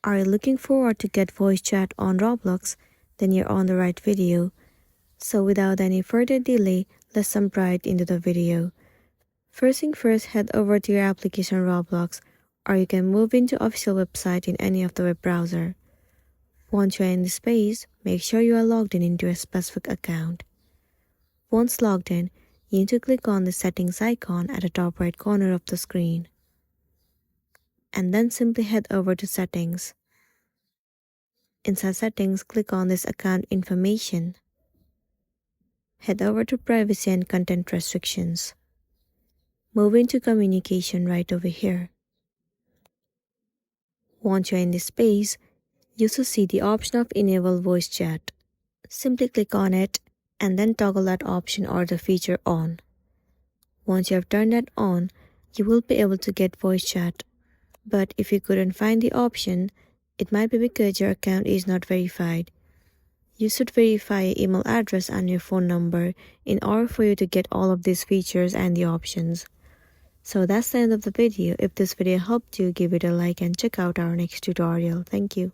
Are you looking forward to get voice chat on Roblox? Then you're on the right video. So without any further delay, let's jump right into the video. First thing first, head over to your application Roblox, or you can move into official website in any of the web browser. Once you're in this page, make sure you are logged in into a specific account. Once logged in, you need to click on the settings icon at the top right corner of the screen. And then simply head over to settings. Inside settings, click on this account information. Head over to privacy and content restrictions. Move into communication right over here. Once you're in this page, you should see the option of enable voice chat. Simply click on it and then toggle that option or the feature on. Once you have turned that on, you will be able to get voice chat. But if you couldn't find the option, it might be because your account is not verified. You should verify your email address and your phone number in order for you to get all of these features and the options. So that's the end of the video. If this video helped you, give it a like and check out our next tutorial. Thank you.